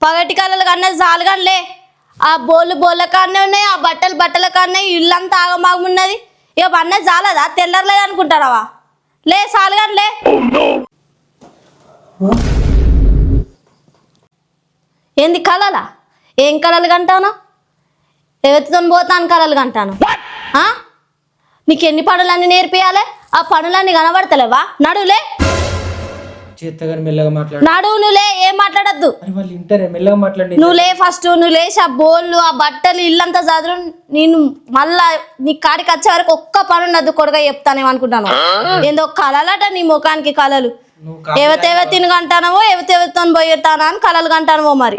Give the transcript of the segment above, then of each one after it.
పగటి కళలు కన్నా చాలుగానిలే. ఆ బోళ్ళ కాడనే ఉన్నాయి, ఆ బట్టల కాడనే ఇల్లంతా ఆగమాగమున్నది. ఇక అన్న చాలదా? తెల్లర్లేదు అనుకుంటారావా? లే చాలుగానిలే. ఏంది కళలా? ఏం కళలు కంటాను? ఎవరితో పోతాను కళలు కంటాను? నీకు ఎన్ని పనులన్నీ నేర్పియాలి? ఆ పనులన్నీ కనబడతలేవా? నడువులే. నడువునులే, ఏం మాట్లాడద్దు. నువ్వులే ఫస్ట్. నువ్వు లేచి ఆ బోళ్ళు, ఆ బట్టలు, ఇల్లంతా చదువు. నేను మళ్ళా నీ కాడికి వచ్చే వరకు ఒక్క పని ఉండద్దు. కొడుగా చెప్తానేమనుకుంటాను. ఏందో కళలట నీ ముఖానికి కళలు. ఎవతెవతిని కంటానవో, ఎవతెవరితో పోయేటానా అని కళలు కంటానవో. మరి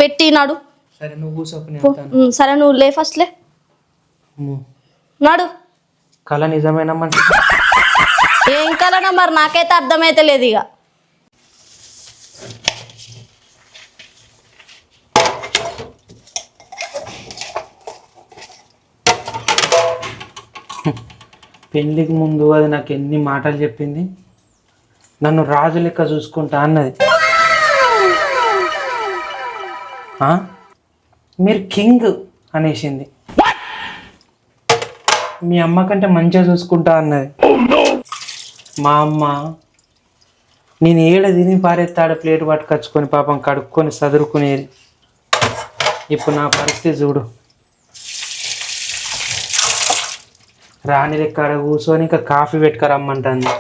పెట్టి నడు. సరే నువ్వు లే ఫస్ట్ లే. నడు. కళ నిజమైన ఏం కళనా మరి నాకైతే అర్థమైతే లేదు. ఇక పెళ్ళికి ముందు అది నాకు ఎన్ని మాటలు చెప్పింది. నన్ను రాజు లెక్క చూసుకుంటా అన్నది. మీరు కింగ్ అనేసింది. మీ అమ్మ కంటే మంచిగా చూసుకుంటా అన్నది. మా అమ్మ నేను ఏడ తిని పారెత్తాడ ప్లేట్ పట్టుకొచ్చుకొని పాపం కడుక్కొని చదురుకునేది. ఇప్పుడు నా పరిస్థితి చూడు. రాణి లెక్క కూర్చొని ఇంకా కాఫీ పెట్టుకరమ్మంటుంది.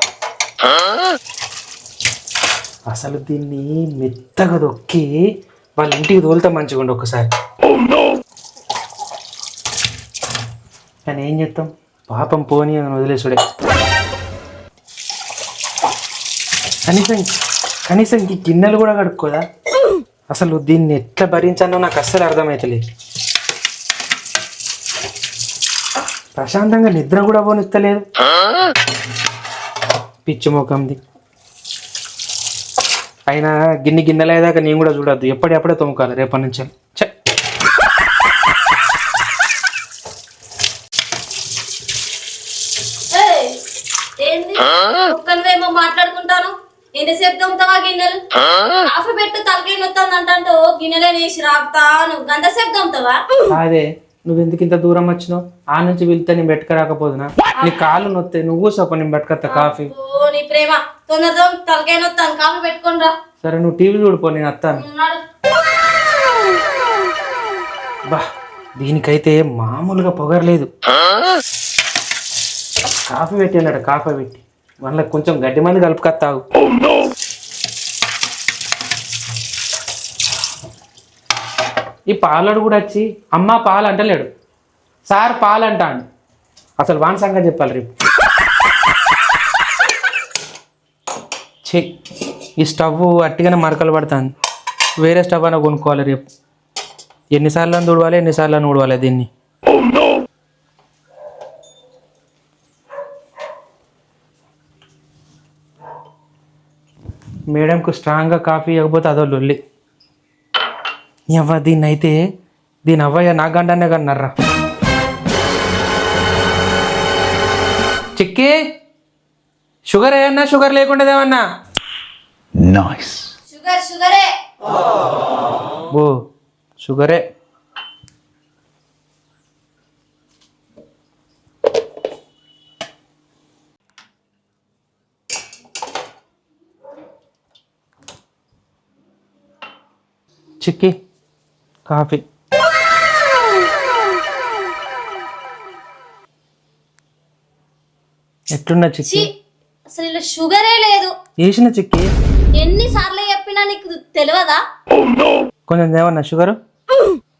అసలు దీన్ని మెత్తగా దొక్కి వాళ్ళ ఇంటికి తోలితే మంచిగా ఉండు ఒకసారి. కానీ ఏం చేస్తాం, పాపం పోనీ అని వదిలేసుడే. కనీసం ఈ గిన్నెలు కూడా కడుక్కోదా? అసలు దీన్ని ఎట్లా భరించానో నాకు అస్సలు అర్థమవుతలేదు. ప్రశాంతంగా నిద్ర కూడా పోనిస్తలేదు పిచ్చి ముఖంది. అయినా గిన్నెలు అయ్యేదాకా నేను కూడా చూడద్దు. ఎప్పుడప్పుడే తోముకోవాలి రేపటి నుంచి. మాట్లాడుకుంటాను. ఎంతసేపు తోముతావా గిన్నెలు? కాఫీ పెట్టు, తలకాయ నొత్తాను అంటూ గిన్నెలే వేసి రాపుతాను. గంటసేపు తోముతావా? అదే నువ్వెందుకు ఇంత దూరం వచ్చినావు? ఆ నుంచి వెళ్తే నేను పెట్టుకురాకపోదునా? నీ కాళ్ళు నొత్తాయి, నువ్వు సొప్ప నేను పెట్టుకొస్తా కాఫీ. నీ ప్రేమ తొందరగా తలకాయ నొత్తాను, కాఫీ పెట్టుకొని రా. సరే నువ్వు టీవీ చూడిపో, నేను వస్తాను. బా దీనికైతే మామూలుగా పొగరలేదు. కాఫీ పెట్టి అన్నాడు. కాఫీ పెట్టి మళ్ళీ కొంచెం గడ్డి మంది కలుపుకొస్తావు. ఈ పాలడు కూడా వచ్చి అమ్మ పాలు అంటలేడు, సార్ పాలు అంటాడు. అసలు వాన్ సంగతి చెప్పాలి రేపు. ఈ స్టవ్ అట్టిగానే మరకలు పడతాను. వేరే స్టవ్ అయినా కొనుక్కోవాలి రేపు. ఎన్నిసార్లు తుడవాలి, ఎన్నిసార్లు ఊడవాలి దీన్ని. మేడంకు స్ట్రాంగ్గా కాఫీ ఇవ్వకపోతే అదో లొల్లి. అవ్వ దీన్ని అయితే దీని అవ్వయ్య నా గంటనే కన్నారా. చిక్కి షుగర్ ఏమన్నా, షుగర్ లేకుండేదేమన్నా? షుగరే. ఓ షుగరే. చిక్కి కాఫీ. ఎట్లున్నా చిక్కి? అసలు ఇలా షుగరే లేదు. వేసిన చిక్కి ఎన్నిసార్లు చెప్పినా నీకు తెలియదా? కొంచెం ఏమన్నా షుగర్?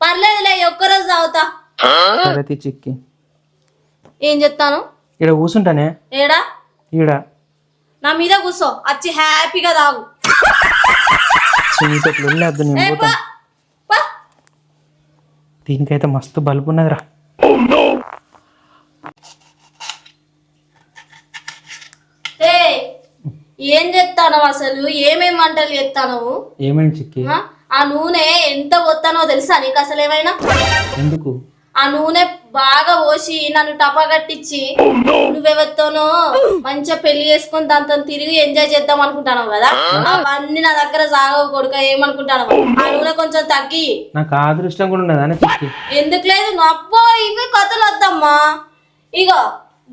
పర్లేదులే, ఒక్కరోజు తాగుతా. సరే చిక్కి. ఏం చెప్తాను? ఈడ కూర్చుంటానే. ఏడా? ఈడ నా మీద కూర్చో, వచ్చి హ్యాపీగా తాగు. దీనికైతే మస్తు బల్బు ఉన్నదిరా. ఏం చెప్తాను అసలు? ఏమేమి వంటలు చెప్తాను? ఏమేమి చిక్కి? ఆ నూనె ఎంత పోతానో తెలుసా నీకు? అసలు ఏమైనా ఎందుకు ఆ నూనె బాగా పోసి నన్ను టపా కట్టించి నువ్వెవరితోనో మంచిగా పెళ్లి చేసుకొని దాంతో తిరిగి ఎంజాయ్ చేద్దాం అనుకుంటాను కదా, అవన్నీ నా దగ్గర సాగవు కొడుక. ఏమనుకుంటాను, ఆ నూనె కొంచెం తగ్గి. నాకు అదృష్టం కూడా ఉన్నదా చిక్కి? ఎందుకు లేదు, అబ్బో ఇవే కథలు వద్దమ్మా. ఇగో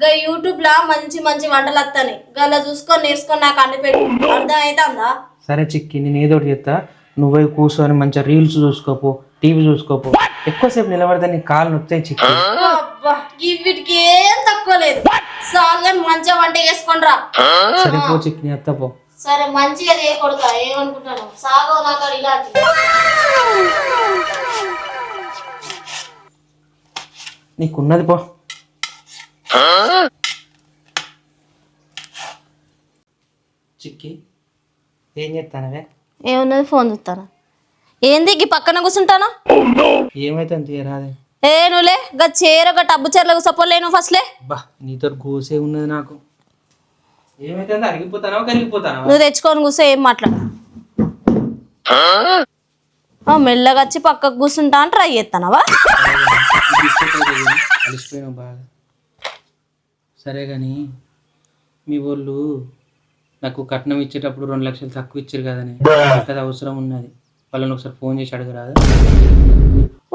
గా యూట్యూబ్ లా మంచి మంచి వంటలు వస్తాయి, గలా చూసుకొని నేర్చుకొని నాకు అన్ని పెట్టు. అర్థం అవుతుందా? సరే చిక్కి, నేను ఏదో ఒకటి చెప్తా. నువ్వే కూర్చొని మంచిగా రీల్స్ చూసుకోపో, టీవీ చూసుకోపో. ఎక్కువసేపు నిలబడితే నీ కాళ్ళు నొత్తాయి చిక్కి. అబ్బా వీటికి ఏం తక్కువ లేదు. సాల్గా మంచిగా వంట చేసుకొని రా. సరిపో చిక్కి, నీ అత్తపో. సరే మంచిగా చేయకూడదు. ఏమనుకుంటాను సాగో నాకు ఇలాంటి. నీకున్నది పో. చిక్కి ఏం చేస్తానవే? ఏమున్నది, ఫోన్ చూస్తాను. ఏంది ఈ పక్కన కూర్చుంటాను? ఏమైతే తీయరాదే. ఏ నువ్వులే గా చీర ఒక టబ్బు చీరలో కూసపోలే నువ్వు ఫస్ట్లే. బా నీతో గోసే ఉన్నది నాకు. ఏమైతే అరిగిపోతానో కరిగిపోతానో. నువ్వు తెచ్చుకొని కూర్చో, ఏం మాట్లాడు. మెల్లగా వచ్చి పక్కకు కూర్చుంటా అని ట్రై చేస్తానవా? అలిసిపోయినావు బాగా. సరే కానీ మీ వాళ్ళు నాకు కట్నం ఇచ్చేటప్పుడు 2 లక్షలు తక్కువ ఇచ్చారు కదని, కదా అవసరం ఉన్నది. వాళ్ళని ఒకసారి ఫోన్ చేసి అడగరాదు?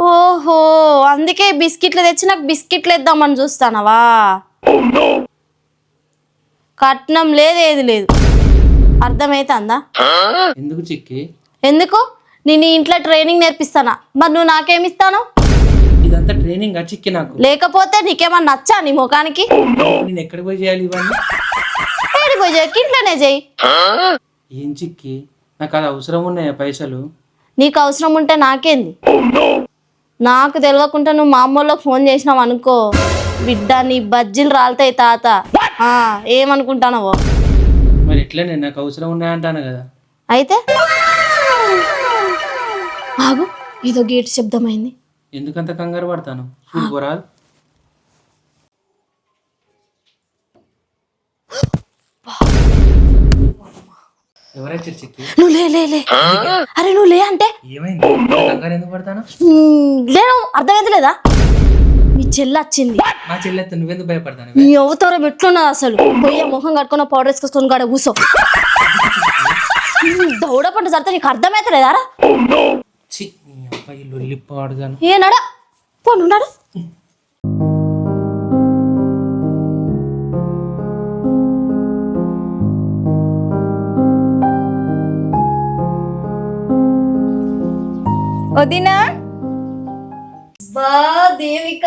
ఓహో, అందుకే బిస్కెట్లు తెచ్చి నాకు బిస్కెట్లు ఇద్దామని చూస్తానవా? కట్నం లేదు, ఏది లేదు. అర్థమైతుందా? ఎందుకు చిక్కి? ఎందుకు? నేను ఇంట్లో ట్రైనింగ్ నేర్పిస్తానా, మరి నువ్వు నాకేమిస్తాను? ఇదంతా ట్రైనింగ్ చిక్కి నాకు. లేకపోతే నీకేమన్నా నచ్చా నీ ముఖానికి? నేను ఎక్కడికి పోయి చేయాలి ఇవన్నీ? ఏడికి పోయి చేయకు, ఇంట్లోనే చేయి. ఏం చిక్కి, నాకు అది అవసరం ఉన్నాయా పైసలు? నీకు అవసరం ఉంటే నాకేంది? నాకు తెలియకుండా నువ్వు మా అమ్మోళ్ళకి ఫోన్ చేసినావు అనుకో, బిడ్డ నీ బజ్జీలు రాలుతాయి తాత. ఏమనుకుంటానవో మరి ఎట్లనే, నాకు అవసరం ఉన్నాయంటాను కదా. అయితే ఆగు, ఏదో గేట్ శబ్దమైంది. ఎందుకంత కంగారు పడతాను? చూడుకోరాదు. ఎవరైతే చిక్కి? నువ్వు లే లే లే. అరే నువ్వు లే అంటే ఏమైంది? కంగారు ఎందుకు పడతాను? లేను, అర్థమైంది లేదా? మీ చెల్లి వచ్చింది. మా చెల్లెత్త నువ్వెందుకు భయపడతాను? నీ అవతారం ఎట్లున్నది అసలు? పోయి ముఖం కట్టుకున్న పౌడర్ వేసుకొని కాడ కూసో. దౌడ పంట సరితే నీకు అర్థమైతలేదారా? లొల్లిపాడుగాను. ఏ నడా పోనున్నాడు. వదినా బా దేవిక,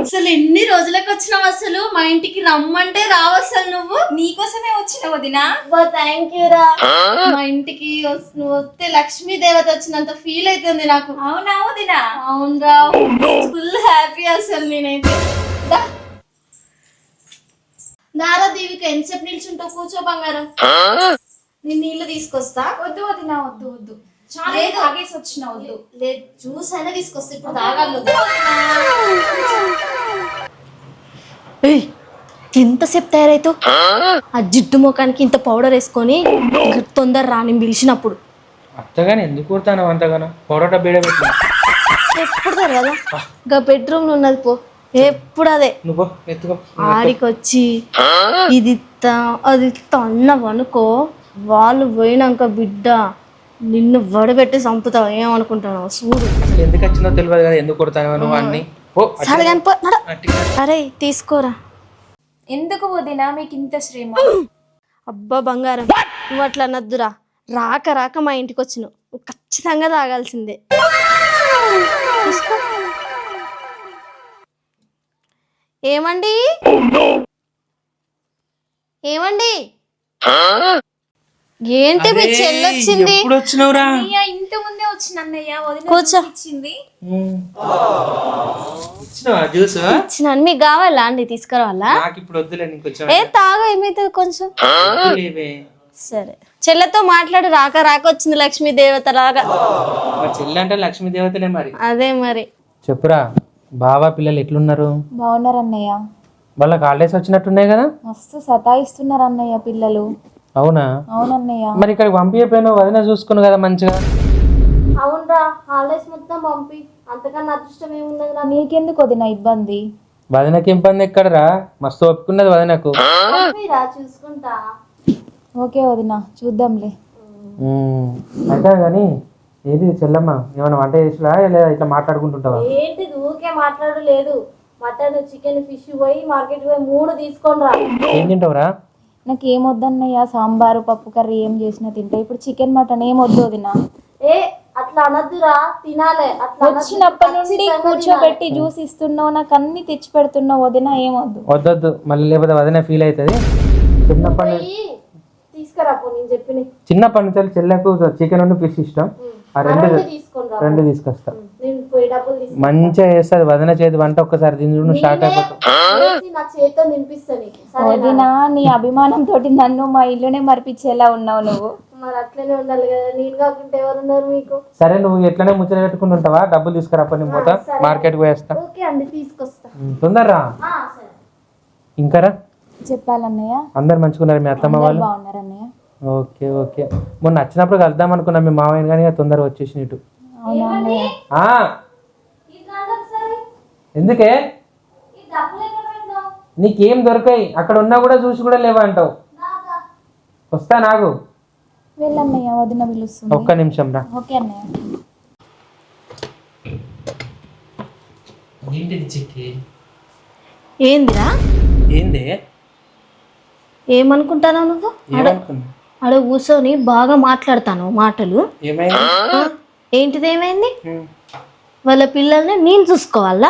అసలు ఎన్ని రోజులకు వచ్చినావు? అసలు మా ఇంటికి రమ్మంటే రావసలు నువ్వు. నీకోసమే వచ్చిన వదినా. బా థ్యాంక్ యూ రా. మా ఇంటికి నువ్వు వస్తే లక్ష్మీ దేవత వచ్చినంత ఫీల్ అవుతుంది నాకు. అవునా వదినా? అవునరా, ఫుల్ హ్యాపీ అసలు నేనైతే. దారా దేవిక, ఎంతసేపు నిల్చుంటావు? కూర్చో బంగారం, నేను నీళ్ళు తీసుకొస్తా. వద్దు వదినా, వద్దు వద్దు, చాలా తాగేసి వచ్చిన. వద్దు లేదు, జ్యూస్ అయినా తీసుకొస్తా, ఇప్పుడు తాగాలి. ఎంతసేపు తయారైతావు? ఆ జిడ్డు ముఖానికి ఇంత పౌడర్ వేసుకొని తొందర రాని పిలిచినప్పుడు. అత్తగానే ఎందుకు కుడతాను అంతగానో? పౌడర్ బీడ పెట్టిన ఎప్పుడు కదా ఇంకా బెడ్రూమ్ లో ఉన్నది పో, ఎప్పుడు అదే. నువ్వు ఎత్తుకో. ఆడికొచ్చి ఇది అది అన్నావు అనుకో, వాళ్ళు పోయినాక బిడ్డ నిన్ను వడబెట్టి చంపుతావు. ఏమనుకుంటున్నావు చూడు. అసలు ఎందుకు వచ్చిందో తెలియదు కదా, ఎందుకు కొడతాను నువ్వు అన్ని. సరే కానిపో. అరే తీసుకోరా. ఎందుకు వదినా మీకు ఇంత శ్రమ? అబ్బా బంగారం, నువ్వు అట్లా అనద్దురా. రాక రాక మా ఇంటికి వచ్చినావు, నువ్వు ఖచ్చితంగా తాగాల్సిందే. ఏమండి ఏమండి, ఏంటి మీ చెల్లొచ్చింది? ఎప్పుడు వచ్చినవురా? అన్నయ్య ఇంత ముందే వచ్చిన. అన్నయ్య వదిన కూర్చో. ఇచ్చింది. ఇచ్చినవా జ్యూస్? ఇచ్చినాను. మీకు కావాలా అండి? తీసుకురావాలా? నాకు ఇప్పుడు వద్దులే, నీకు వచ్చా. ఏ తాగా, ఏమైతుంది కొంచెం. సరే, చెల్లెతో మాట్లాడి. రాక రాక వచ్చింది లక్ష్మీ దేవత లాగా. చెల్లి అంటే లక్ష్మీ దేవతలే మరి. అదే మరి. చెప్పురా, బావా పిల్లలు ఎట్లున్నారు? బాగున్నారు అన్నయ్య. వాళ్ళకి హాలిడేస్ వచ్చినట్టున్నాయి కదా? మస్తు సతాయిస్తున్నారు అన్నయ్య పిల్లలు. అవునా? అవునన్నయ్య. మరి ఇక్కడికి పంపించపోయినా వదిన చూసుకును కదా మంచిగా. అవునరా, హాలిడేస్ మొత్తం పంపి అంతకన్నా అదృష్టం ఏమున్నది నాకు? నీకెందుకు వదిన ఇబ్బంది? వదనకి ఇబ్బంది ఎక్కడరా, మస్తు ఒప్పుకున్నది వదనకు. మీరా చూసుకుంటా. ఓకే వదిన, చూద్దాంలే. అయితే కానీ ఏది చెల్లమ్మ, ఏమైనా వంట చేసిరా లేదా ఇట్లా మాట్లాడుకుంటుంటావా? ఏంటిది ఊరికే మాట్లాడు లేదు. మటన్, చికెన్, ఫిష్ పోయి మార్కెట్ పోయి 3 తీసుకొని రా. ఏం తింటావురా? నాకు ఏం వద్దన్నయ్య, సాంబారు పప్పు కర్రీ ఏం చేసినా తింటా. ఇప్పుడు చికెన్ మటన్ ఏం వద్దు వదిన. అట్లా అనద్దురా, తినాలే. అట్లా వచ్చినప్పటి నుండి కూర్చోబెట్టి జ్యూస్ ఇస్తున్నావు, నాకు అన్ని తెచ్చి పెడుతున్నావు వదిన, ఏం వద్దు. వద్దొద్దు మళ్ళీ, లేకపోతే వదనే ఫీల్ అవుతుంది. చిన్నప్పటి నుంచి తీసుకురా నేను చెప్పిన. చిన్నప్పటి నుంచి చెల్లెకు చికెన్ ఉండి ఫిష్ ఇష్టం. ఆ రెండు తీసుకొస్తా. మంచిగా చేస్తుంది వదన చేతి వంట. ఒక్కసారి తిని నువ్వు షాక్ అయిపోతావు. వదిన, నీ అభిమానం తోటి నన్ను మా ఇల్లునే మరిపించేలా ఉన్నావు నువ్వు. మరి అట్లనే ఉండాలి కదా, నేను కాకుంటే ఎవరున్నారు మీకు? సరే నువ్వు ఎట్లనే ముచ్చట పెట్టుకుని ఉంటావా? డబ్బులు తీసుకురా పని పోతా, మార్కెట్ పోయేస్తా. ఓకే అండి, తీసుకొస్తా. తొందరరా. ఇంకా రా. చెప్పాలన్నయ్య, అందరు మంచుకున్నారు? మీ అత్తమ్మ వాళ్ళు బాగున్నారు అన్నయ్య? Okay okay. మొన్న వచ్చినప్పుడు కలుద్దాం అనుకున్నా మీ మామయ్య, కానీ తొందరగా వచ్చేసి ఇటు. అవునా అన్నయ్య? ఎందుకే నీకేం దొరకాయి? అక్కడ ఉన్నా కూడా చూసి కూడా లేవా అంటావు. వస్తా నాగు. వెళ్ళన్నయ్య, వదిన పిలుస్తుంది. ఒక్క నిమిషం రా. ఓకే అన్నయ్య. ఏందిరా? ఏంది? ఏమనుకుంటానా నువ్వు? అడ కూర్చొని బాగా మాట్లాడతాను మాటలు. ఏంటిది ఏమైంది? వాళ్ళ పిల్లల్ని నేను చూసుకోవాలా?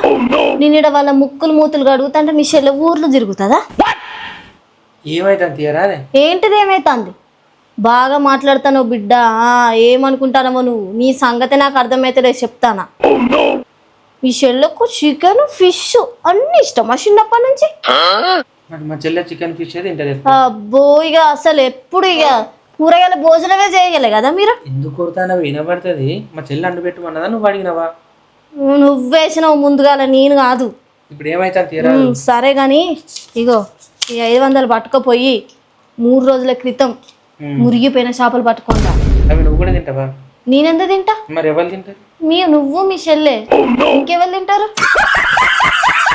నేను ఇక్కడ వాళ్ళ ముక్కులు మూతులు కడుగుతుంటే నీ చెల్లె ఊర్లు తిరుగుతుందా? ఏంటిది ఏమైతుంది? బాగా మాట్లాడతాను బిడ్డ. ఏమనుకుంటానమో నువ్వు? నీ సంగతి నాకు అర్థమైతే చెప్తానా. మీ చెల్లెకు చికెన్ ఫిష్ అన్ని ఇష్టం చిన్నప్పటి నుంచి. అబ్బో, ఇక అసలు ఎప్పుడు ఇక కూరగాయల భోజనమే చేయగలే కదా మీరు. ఎందుకు వినబడుతుంది? మా చెల్లి అండు పెట్టుకున్నదా, నువ్వు అడిగినవా? నువ్వేసినావు ముందుగాల, నేను కాదు. ఇప్పుడు ఏమైతే సరే గాని ఇగో ఈ 500 పట్టుకపోయి 3 రోజుల క్రితం మురిగిపోయిన చేపలు పట్టుకుంటా. అవి నువ్వు కూడా తింటావా? నేనెందుకు తింటా? మరి ఎవరు తింటారు? నువ్వు మీ చెల్లె, ఇంకెవరు తింటారు?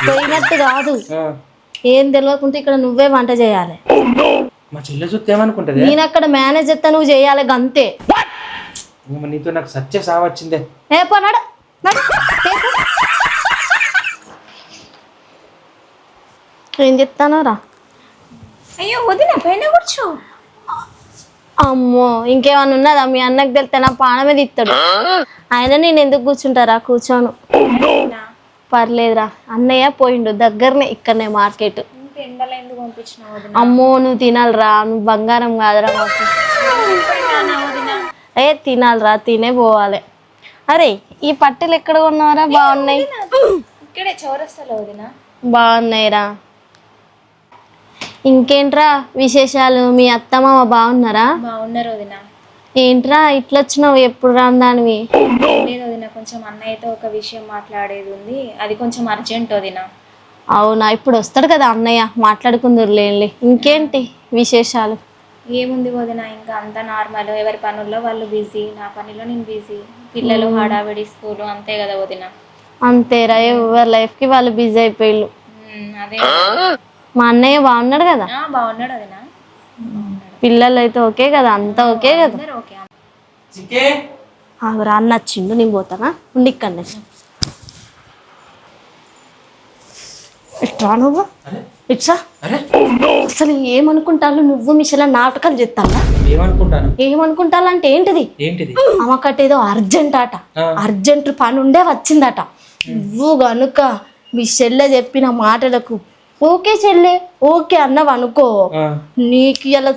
పోయినట్టు కాదు, ఏం తెలియకుంటే ఇక్కడ నువ్వే వంట చేయాలి. మా చెల్లె చూస్తే ఏమనుకుంటది? నేను అక్కడ మేనేజ్ చేస్తా, నువ్వు చేయాలి గంతే. నీతో నాకు సత్య సావచ్చిందే. పోనాడు. ఏం చెప్తానో రా. అయ్యో వదిన, పైన కూర్చో. అమ్మో, ఇంకేమన్నా ఉన్నదా? మీ అన్నకు తెలితే నా పానమే తీస్తాడు. ఆయన నేను ఎందుకు కూర్చుంటారా? కూర్చోను. పర్లేదురా, అన్నయ్య పోయిండు దగ్గరనే, ఇక్కడనే మార్కెట్. అమ్మో, నువ్వు తినాలిరా, నువ్వు బంగారం కాదురా మాకు. తినాలిరా, తినే పోవాలి. అరే, ఈ పట్టెలు ఎక్కడ కొన్నారా? బాగున్నాయి. ఇక్కడే చౌరస్తాలో వదిన. బాగున్నాయిరా. ఇంకేంట్రా విశేషాలు? మీ అత్తమ్మ బాగున్నారా? బాగున్నారు వదిన. ఏంట్రా ఇట్లా వచ్చినావు? ఎప్పుడు రాను దానివి? లేదు వదిన, కొంచెం అన్నయ్యతో ఒక విషయం మాట్లాడేది ఉంది, అది కొంచెం అర్జెంట్ వదిన. అవునా? ఇప్పుడు వస్తాడు కదా అన్నయ్య, మాట్లాడుకుందరులేండి. ఇంకేంటి విశేషాలు? ఏముంది వదిన, ఇంకా అంతా నార్మల్. ఎవరి పనుల్లో వాళ్ళు బిజీ, నా పనిలో నేను బిజీ. పిల్లలు హడావిడి, స్కూలు, అంతే కదా వదిన. అంతేరా, ఎవరి లైఫ్కి వాళ్ళు బిజీ అయిపోయిళ్ళు. అదే. మా అన్నయ్య బాగున్నాడు కదా? బాగున్నాడు వదిన. పిల్లలు అయితే ఓకే కదా? అంతా ఓకే కదా? ఆగురా, అన్న వచ్చిండు, నేను పోతానా? ఉండి ఇక్కడనే. ఇట్రా నువ్వు, ఇట్రా. అసలు ఏమనుకుంటాను నువ్వు? మిషల నాటకాలు చెప్తానా? ఏమనుకుంటానంటే ఏంటిది? అమ్మకట్టేదో అర్జెంట్ అట, అర్జెంట్ పని ఉండే వచ్చిందట. నువ్వు గనుక మీ చెల్లె చెప్పిన మాటలకు ఓకే చెల్లె ఓకే అన్నవి అనుకో, నీకు ఇలా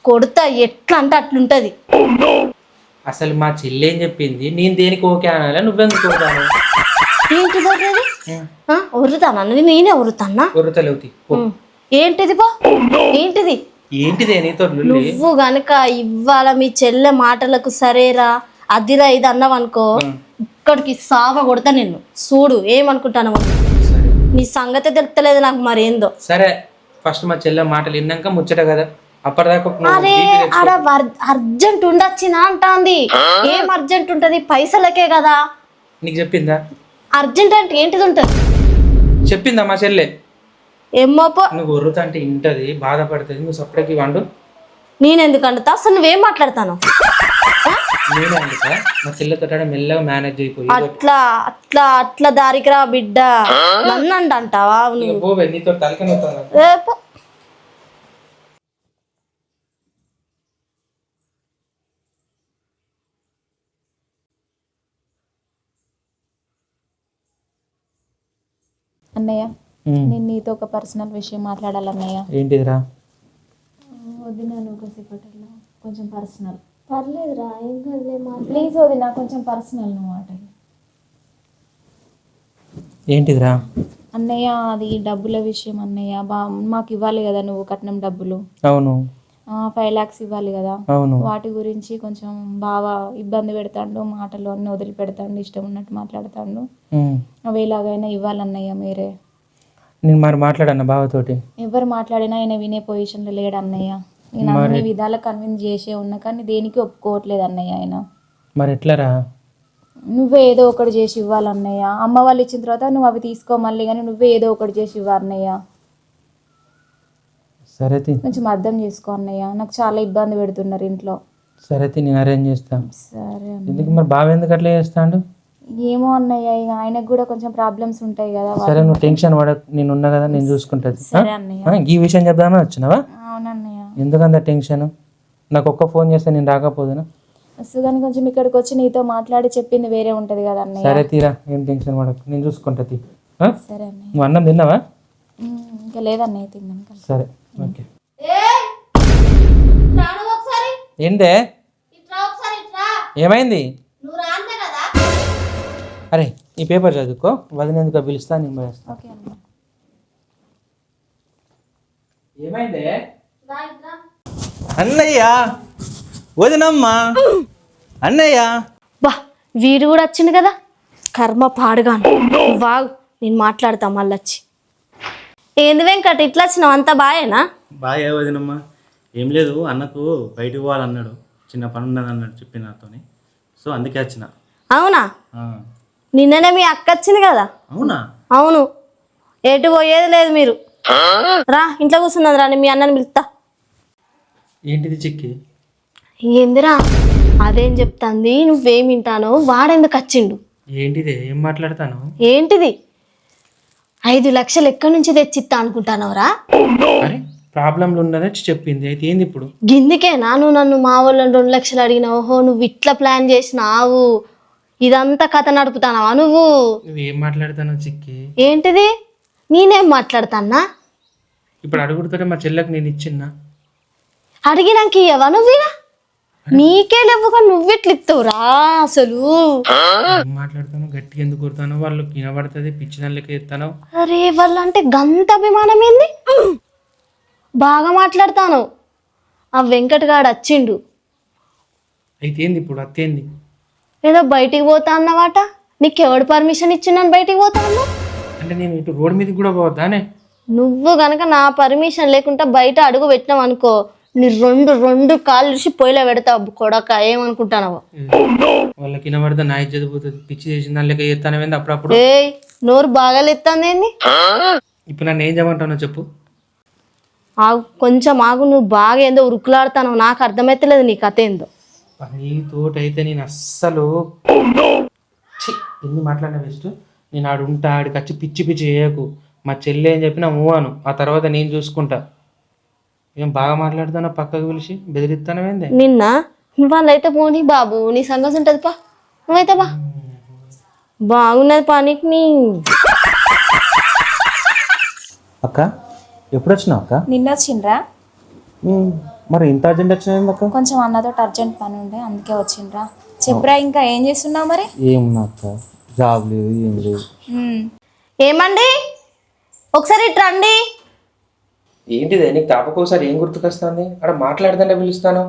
కొడతా ఎట్లా అంటే అట్లుంటది. అసలు మా చెల్లి ఏం చెప్పింది? నేను దేనికి ఓకే అనాలి, నువ్వెందుకు కొడతాను? ఏంటిది ఒరుతానా? నేనే ఒరుతానా? ఏంటిది పో, ఏంటిది? నువ్వు గనక ఇవాళ మీ చెల్లె మాటలకు సరేరా అదిరా ఇది అన్నావు అనుకో, ఇక్కడికి సావ కొడతా నిన్ను. చూడు ఏమనుకుంటాను, నీ సంగతే తెలుస్తలేదు నాకు మరేందో. సరే, ఫస్ట్ మా చెల్లె మాటలు విన్నాక ముచ్చట కదా, అప్పటిదాకా. అరే ఆడ అర్జెంట్ ఉండొచ్చిందా అంటాంది. ఏం అర్జెంట్ ఉంటది? పైసలకే కదా. నీకు చెప్పిందా? అర్జెంట్ అంటే ఏంటిది ఉంటుంది? చెప్పిందా మా చెల్లె? ఏమోపో. నువ్వు ఒర్రుతా అంటే ఇంటది, బాధపడుతుంది. నువ్వు సపరేట్కి వండు. నేనెందుకు అంటా? అసలు నువ్వేం మాట్లాడతాను? నేనే అందుక మా చెల్లెతో మెల్లగా మేనేజ్ అయిపోయి అట్లా అట్లా అట్లా దారికి రా బిడ్డ. నన్ను అంటావా నువ్వు? పోవే, నీతో తలకనవుతాను. రేపు అన్నయ్య నేను నీతో ఒక పర్సనల్ విషయం మాట్లాడాలన్నయ్య. ఏంటిదిరా? వదిన నువ్వు కాసేపట్లో కొంచెం పర్సనల్. పర్లేదురా, ఏం కదలే. ప్లీజ్ వదిన కొంచెం పర్సనల్ నువ్వు మాట. ఏంటిదిరా? అన్నయ్య అది డబ్బుల విషయం అన్నయ్య. మాకు ఇవ్వాలి కదా నువ్వు కట్నం డబ్బులు. అవును. 5 lakhs ఇవ్వాలి కదా. అవును. వాటి గురించి కొంచెం బాగా ఇబ్బంది పెడతాడు, మాటలు అన్నీ వదిలిపెడతాడు, ఇష్టం ఉన్నట్టు మాట్లాడతాడు. అవి ఎలాగైనా ఇవ్వాలన్నయ్య మీరే. నేను మరి మాట్లాడన్నా బావతోటి. ఎవరు మాట్లాడినా ఆయన వినే పొజిషన్లో లేడు అన్నయ్య. నేను అన్ని విధాలా కన్విన్స్ చేసే ఉన్నా కానీ దేనికి ఒప్పుకోవట్లేదు అన్నయ్య ఆయన. మరి ఎట్లరా? నువ్వే ఏదో ఒకటి చేసి ఇవ్వాలన్నయ్య. అమ్మ వాళ్ళు ఇచ్చిన తర్వాత నువ్వు అవి తీసుకో మళ్ళీ, కానీ నువ్వే ఏదో ఒకటి చేసి ఇవ్వాలన్నయ్య. సరే కొంచెం అర్థం చేసుకో అన్నయ్య, నాకు చాలా ఇబ్బంది పెడుతున్నారు ఇంట్లో. సరే నేను అరేంజ్ చేస్తాను. సరే. ఎందుకు మరి బావ ఎందుకు అట్లా చేస్తాడు? ఏమో అన్నయ్య, ఇక ఆయనకు కూడా కొంచెం ప్రాబ్లమ్స్ ఉంటాయి కదా. సరే నువ్వు టెన్షన్ పడకు, నేను ఉన్నా కదా, నేను చూసుకుంటుంది. సరే అన్నయ్య. ఈ విషయం చెప్దామని వచ్చినావా? అవునన్నయ్య. ఎందుకంత టెన్షన్? నాకు ఒక్క ఫోన్ చేస్తే నేను రాకపోదునా? కానీ కొంచెం ఇక్కడికి వచ్చి నీతో మాట్లాడి చెప్పింది వేరే ఉంటది కదా అన్నయ్య. సరే తీరా, ఏం టెన్షన్ పడకు, నేను చూసుకుంటుంది. సరే అన్నయ్య. నువ్వు అన్నం తిన్నావా? ఇంకా లేదన్నయ్య, తిన్నాను. సరే ఓకే. ఒకసారి ఏంటే? ఏమైంది? అరే ఈ పేపర్ చదువుకో, వదిలేందుకు పిలుస్తా, నేను పోయేస్తా. ఓకే అన్నయ్య. ఏమైందే? అన్నయ్య, వదినమ్మా, అన్నయ్య. బా, వీడు కూడా వచ్చింది కదా, కర్మ పాడుగాను. వాగు, నేను మాట్లాడతా మళ్ళీ వచ్చి. ఏంది వెంకట్ ఇట్లా వచ్చినావు? అంతా బాయేనా? బాగా వదినమ్మా. ఏం లేదు, అన్నకు బయటకు పోవాలన్నాడు, చిన్న పని ఉన్నది అన్నాడు చెప్పి నాతోని, సో అందుకే వచ్చిన. అవునా? నిన్ననే మీ అక్క వచ్చింది కదా. అవునా? అవును. ఎటు పోయేది లేదు మీరు. రా ఇంట్లో కూర్చున్నది, రా మీ అన్నని పిలుస్తా. ఏంటిది చిక్కి? ఏందిరా అదేం చెప్తాంది? నువ్వేం వింటానో, వాడెందుకు వచ్చిండు? ఏంటిది? ఏం మాట్లాడతాను? ఏంటిది? 5 లక్షలు ఎక్కడి నుంచి తెచ్చిస్తా అనుకుంటానవరా? అరే ప్రాబ్లంలు ఉన్నది చెప్పింది, అయితే ఏంది ఇప్పుడు? గిందికేనా నువ్వు నన్ను మా వాళ్ళని 2 లక్షలు అడిగినావు? ఓహో, నువ్వు ఇట్లా ప్లాన్ చేసినావు, ఇదంతా కథ నడుపుతానావా నువ్వు? నువ్వేం మాట్లాడతాను చిక్కి? ఏంటిది? నేనేం మాట్లాడతానా? ఇప్పుడు అడుగుతుంటే మా చెల్లెకి నేను ఇచ్చిన్నా, అడిగినాక ఇయ్యవా నువ్వు? నీకే లేవుగా, నువ్వెట్లు ఇస్తావురా అసలు? ఏం మాట్లాడతాను? గట్టిగా ఎందుకు కొడతాను? వాళ్ళు వినబడుతుంది, పిచ్చి దానిలోకి ఎత్తాను. అరే వాళ్ళంటే గంత అభిమానం ఏంది? బాగా మాట్లాడతాను. ఆ వెంకటగాడు వచ్చిండు. అయితే ఏంది ఇప్పుడు? అత్తేంది? ఏదో బయటికి పోతా అన్నవాట. నీకెవడు పర్మిషన్ ఇచ్చిందని బయటికి పోతా అన్నా? అంటే నేను ఇటు రోడ్ మీదకి కూడా పోతానే? నువ్వు గనక నా పర్మిషన్ లేకుండా బయట అడుగు పెట్టినావు అనుకో, నీ రెండు కాళ్ళు ఇడిచి పొయ్యిలో పెడతావు కొడక. ఏమనుకుంటానవో? వాళ్ళకి వినబడితే నా ఇజ్జత పోతుంది, పిచ్చి చేసిన దానిలోకి ఎత్తానవేంది అప్పుడప్పుడు? ఏ నోరు బాగా లేస్తుంది ఏంది? ఇప్పుడు నన్ను ఏం చేయమంటావు చెప్పు? ఆగు, కొంచెం ఆగు. నువ్వు బాగా ఏందో ఉరుకులాడుతావు, నాకు అర్థమైతలేదు నీ కథ ఏందో. నీతోటైతే నేను అస్సలు ఎన్ని మాట్లాడినా వేస్ట్. నేను ఆడు ఉంటా, ఆడికి వచ్చి పిచ్చి పిచ్చి చేయకు. మా చెల్లి ఏం చెప్పినా మూవాను, ఆ తర్వాత నేను చూసుకుంటా. ఏం బాగా మాట్లాడుతానో పక్కకు పిలిచి బెదిరిస్తానవేంది? నిన్న వాళ్ళైతే పోనీ బాబు, నీ సంగతి ఉంటుంది పా. నువ్వైతే బా, బాగున్నది పానీకి నీ. అక్క ఎప్పుడు వచ్చినావు అక్క? నిన్న వచ్చిండ్రా? మరి ఇంత అర్జెంట్ వచ్చినా అక్క? కొంచెం అన్నతో అర్జెంట్ పని ఉండే అందుకే వచ్చిండ్రా. చెప్పరా, ఇంకా ఏం చేస్తున్నావు మరి? ఏమున్నా అక్క, జాబ్ లేదు ఏం లేదు. ఏమండి ఒకసారి ఇటు రండి. ఏంటిదే నీకు తాపకోసారి ఏం గుర్తుకొస్తుంది? అక్కడ మాట్లాడదంటే పిలుస్తాను.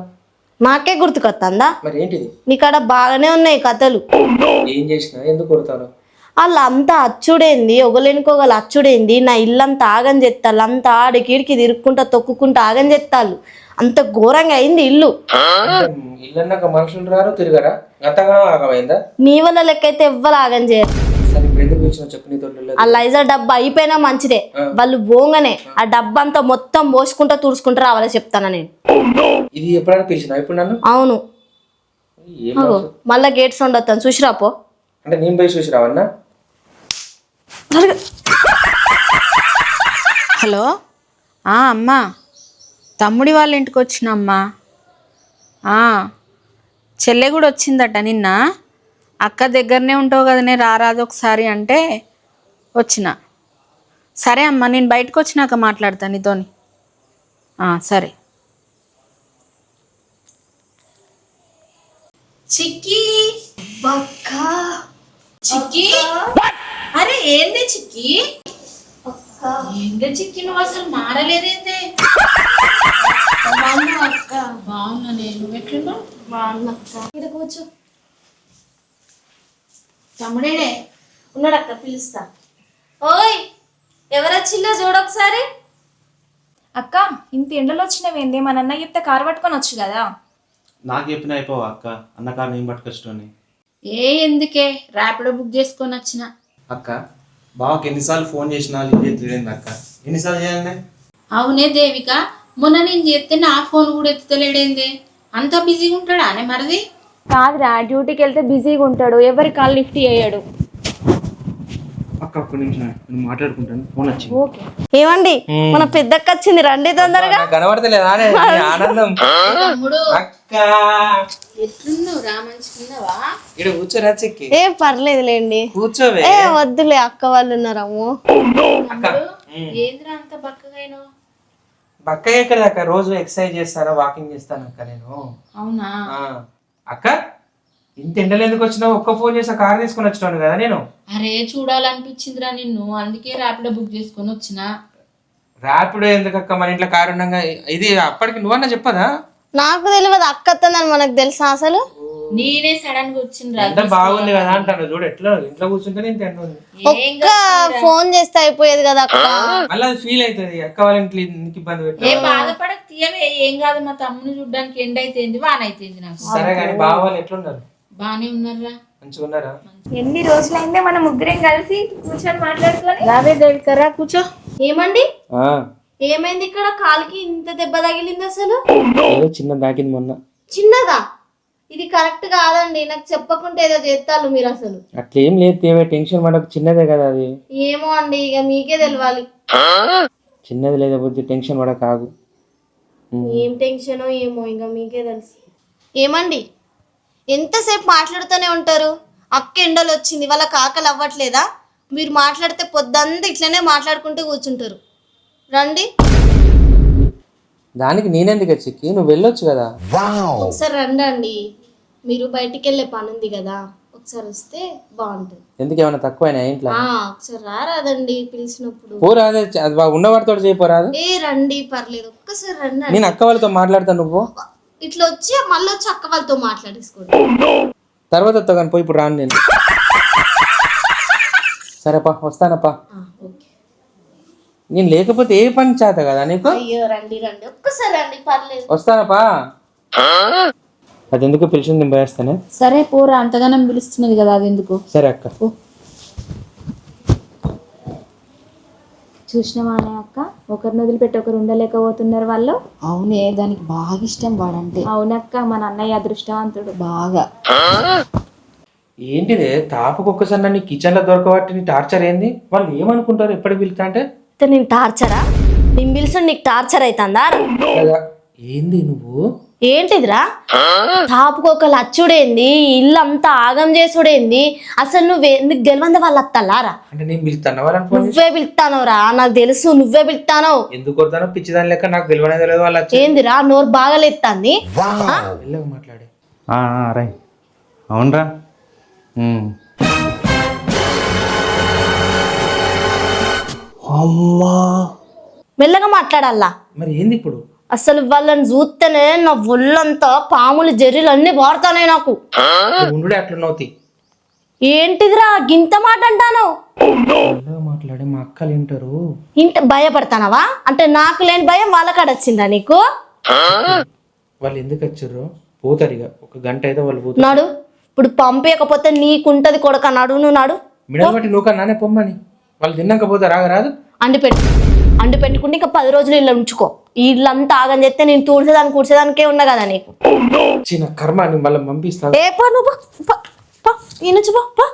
నాకే గుర్తుకొస్తుందా? మరి ఏంటిది? నీకాడ బాగానే ఉన్నాయి కథలు. ఏం చేసినా ఎందుకు కొడతాను? వాళ్ళంతా అచ్చుడేంది, ఒకలేనుకోగల అచ్చుడేంది. నా ఇల్లంతా ఆగం చేస్తాళ్ళు, అంతా ఆడికిడికి తిరుక్కుంటా తొక్కుకుంటా ఆగం చేస్తాళ్ళు. అంత ఘోరంగా అయింది ఇల్లు. ఇల్లన్నాక మనుషులు రారు తిరగరా? గతగా ఆగమైందా? నీ వల్ల లెక్క అయితే ఎవ్వరు ఆగం చేయరు. సరే ఇప్పుడు ఎందుకు పిలిచినా చెప్పు నీతో లేదు. ఆ లైజర్ డబ్బా అయిపోయినా మంచిదే, వాళ్ళు పోగానే ఆ డబ్బా అంతా మొత్తం పోసుకుంటా తుడుచుకుంటా రావాలో చెప్తాను నేను. ఇది ఎప్పుడైనా పిలిచినా ఇప్పుడు నన్ను? అవును. ఏం అగో మళ్ళా గేట్ సౌండ్ వస్తాను చూసిరాపో. అంటే నేను పోయి చూసి రావన్నా? హలో అమ్మా, తమ్ముడి వాళ్ళ ఇంటికి వచ్చినమ్మా. చెల్లె కూడా వచ్చిందట నిన్న. అక్క దగ్గరనే ఉంటావు కదనే, రారాదు ఒకసారి అంటే వచ్చిన. సరే అమ్మా, నేను బయటకు వచ్చినాక మాట్లాడతాను నీతోని. సరే. చిక్కి చిక్కి, అరే ఏందే చిక్కి? ఏందే చిక్కి, నువ్వు అసలు మారలేదేందే? బాగున్నా నేను, ఎట్లున్నావు? ఇక్కడ కూర్చో. తమ్ముడేడే ఉన్నాడక్క, పిలుస్తా. ఓయ్ ఎవరొచ్చిందో చూడొకసారి. అక్క ఇంత ఎండలో వచ్చినవేంది? మన అన్న చెప్తే కారు పట్టుకొని వచ్చు కదా. నాకు చెప్పిన అయిపోవా అక్క, అన్న కారు నేను పట్టుకొచ్చుకొని. ఎందుకే ర్యాపిడో బుక్ చేసుకొని వచ్చిన. అక్క బావకి ఎన్నిసార్లు ఫోన్ చేసినా లేదు అక్క, ఎన్నిసార్లు చేయాలి? అవునే దేవిక, మొన్న నేను చేస్తే నా ఫోన్ కూడా ఎత్తుతలేడేందే? అంత బిజీగా ఉంటాడా అనే మరిది? కాదురా, డ్యూటీకి వెళ్తే బిజీగా ఉంటాడు, ఎవరి కాల్ లిఫ్ట్ చేయడు. అక్క ఒక్క నిమిషం నేను మాట్లాడుకుంటాను, ఫోన్ వచ్చింది. ఏమండి మన పెద్దక్క వచ్చింది, రండి తొందరగా. కనబడతలేదా ఆనందం? తమ్ముడు అక్క ఎట్లున్నావు రా, మంచిగున్నావా? ఇక్కడ కూర్చోరా చెక్కి. ఏ పర్లేదులేండి, కూర్చోవే. ఏ వద్దులే, అక్క వాళ్ళు ఉన్నారమ్మో. ఏంద్రా అంత బక్కగైనా? బక్క ఎక్కడ అక్క, రోజు ఎక్సర్సైజ్ చేస్తాను, వాకింగ్ చేస్తాను అక్క నేను. అవునా అక్క ఇంత ఎండలు ఎందుకు వచ్చినావు? ఒక్క ఫోన్ చేసి కార్ తీసుకొని వచ్చినాను కదా నేను. అరే చూడాలనిపించిందిరా నిన్ను, అందుకే ర్యాపిడో బుక్ చేసుకొని వచ్చిన. ర్యాపిడో ఎందుకు అక్క, మన ఇంట్లో కారు ఉండగా. ఇది అప్పటికి నువ్వన్నా చెప్పదా? నాకు తెలియదు, అక్క వస్తుందని మనకు తెలుసా అసలు? నేనే సడన్ గా వచ్చిండ్రా. ఎంత బాగుంది కదా అంటాను చూడు, ఎట్లా ఇంట్లో కూర్చుంటే ఇంత ఎండ ఉంది. ఒక్క ఫోన్ చేస్తే అయిపోయేది కదా అక్క. మళ్ళీ అది ఫీల్ అవుతుంది, అక్క వాళ్ళ ఇంట్లో ఎందుకు ఇబ్బంది పెట్టా. ఏ బాధపడక తీయవే, ఏం కాదు. మా తమ్ముని చూడ్డానికి ఎండ అయితేంది, వాన అయితేంది. నాకు సరే కానీ బావ వాళ్ళు ఎట్లున్నారు? బానే ఉన్నారా? మంచిగా ఉన్నారా? ఎన్ని రోజులైందే మనం ముగ్గురం కలిసి కూర్చొని మాట్లాడుకొని. రావే దేవికరా, కూర్చో. ఏమండి ఏమైంది ఇక్కడ? కాలికి ఇంత దెబ్బ తగిలింది అసలు? ఏదో చిన్న దాకింది మొన్న. చిన్నదా? ఇది కరెక్ట్ కాదండి, నాకు చెప్పకుండా ఏదో చేస్తాను మీరు అసలు. అట్లేం లేదు, టెన్షన్ పడకు, చిన్నదే కదా అది. ఏమో అండి, ఇక మీకే తెలియాలి. చిన్నది లేదా బుద్ధి, టెన్షన్ పడక ఆగు. ఏం టెన్షనో ఏమో, ఇంకా మీకే తెలుసు. ఏమండి ఎంతసేపు మాట్లాడుతూనే ఉంటారు? అక్క ఎండలు వచ్చింది, వాళ్ళ కాకలు అవ్వట్లేదా? మీరు మాట్లాడితే పొద్దంతా ఇట్లనే మాట్లాడుకుంటూ కూర్చుంటారు. రండి. దానికి నేనెందుకు చిక్కి, నువ్వు వెళ్ళొచ్చు కదా. ఒకసారి రండి అండి, మీరు బయటికి వెళ్ళే పని ఉంది కదా, ఒకసారి వస్తే బాగుంటుంది. ఎందుకు ఏమైనా తక్కువైనా ఇంట్లో? ఒకసారి రాదండి పిలిచినప్పుడు. పోరాదే, ఉన్నవాడితో చేయిపోరాదు. ఏ రండి, పర్లేదు, ఒక్కసారి రండి. నేను అక్క వాళ్ళతో మాట్లాడతాను, నువ్వు ఇట్లా వచ్చి మళ్ళీ వచ్చి అక్క వాళ్ళతో మాట్లాడేసుకోండి. తర్వాత వస్తా కానీ పోయి ఇప్పుడు రాను నేను. సరేపా, వస్తానప్పా. నేను లేకపోతే ఏ పని చేత కదా నీకు? అయ్యో రండి రండి, ఒక్కసారి రండి, పర్లేదు. వస్తానప్పా. అది ఎందుకు పిలిచింది, నేను పోయేస్తానే. సరే పోరా, అంతగానం పిలుస్తున్నది కదా, అది ఎందుకు? సరే అక్క. చూసినవానే అక్క, ఒకరిని వదిలిపెట్టి ఒకరు ఉండలేకపోతున్నారు వాళ్ళు. అవునే, దానికి బాగా ఇష్టం వాడంటే. అవునక్క, మన అన్నయ్య అదృష్టవంతుడు బాగా. ఏంటిదే తాపకు ఒక్కసారి నన్ను కిచెన్ లో దొరకబట్టి నీ టార్చర్ ఏంది? వాళ్ళు ఏమనుకుంటారు ఎప్పటికి పిలుతా అంటే? నేను టార్చరా? నేను పిలిచి నీకు టార్చర్ అవుతుందా? ఏంది నువ్వు? ఏంటిదిరా? తాపుకొక లచ్చుడేంది, ఇల్లు అంతా ఆగం చేసుడేంది? అసలు నీకు గెలవంద వాళ్ళు అత్తలారా? అంటే నేను పిలుస్తాను వాళ్ళని? నువ్వే పిలుస్తానోరా, నాకు తెలుసు నువ్వే పిలుస్తానో. ఎందుకు కొడతానో పిచ్చిదాని లెక్క, నాకు తెలియనే తెలియదు వాళ్ళు. ఏందిరా నోరు బాగాలేస్తాంది? మాట్లాడే. రై అవునరా. అమ్మా మెల్లగా మాట్లాడాలా. మరి ఏంది ఇప్పుడు? అసలు వాళ్ళని చూస్తేనే నా ఒళ్ళంతా పాములు జర్రీలు అన్ని వాడుతానే నాకు. ఉండు అట్లున్నవుతి. ఏంటిదిరా గింత మాట అంటాను? మాట్లాడే మా అక్కలు వింటారు. ఇంత భయపడతానవా? అంటే నాకు లేని భయం వాళ్ళకాడ వచ్చిందా నీకు? వాళ్ళు ఎందుకు వచ్చారు? పోతారు ఇక, ఒక గంట అయితే వాళ్ళు పోతారు. నాడు ఇప్పుడు పంపేయకపోతే నీకుంటది కొడక, నడు నువ్వు నాడు. మిడల్ బట్టి నువ్వు నానే పొమ్మని వాళ్ళు తిన్నాక పోతే రాగరాదు. అండు పెట్టుకుంటే ఇంకా 10 రోజులు ఇల్లు ఉంచుకో. ఇల్లంతా ఆగని చెప్తే నేను తూడ్చేదానికి కూర్చేదానికే ఉన్నా కదా నీకు. చిన్న కర్మ అని మళ్ళీ పంపిస్తా. ఏ పా నువ్వు ఈ నుంచి పా.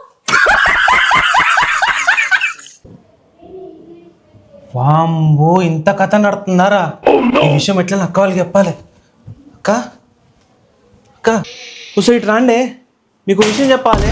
వాంబో ఇంత కథ నడుతుందారా? ఈ విషయం ఎట్లా అక్క వాళ్ళకి చెప్పాలి? అక్క అక్క ఒకసారి ఇటు రాండే, మీకు విషయం చెప్పాలి.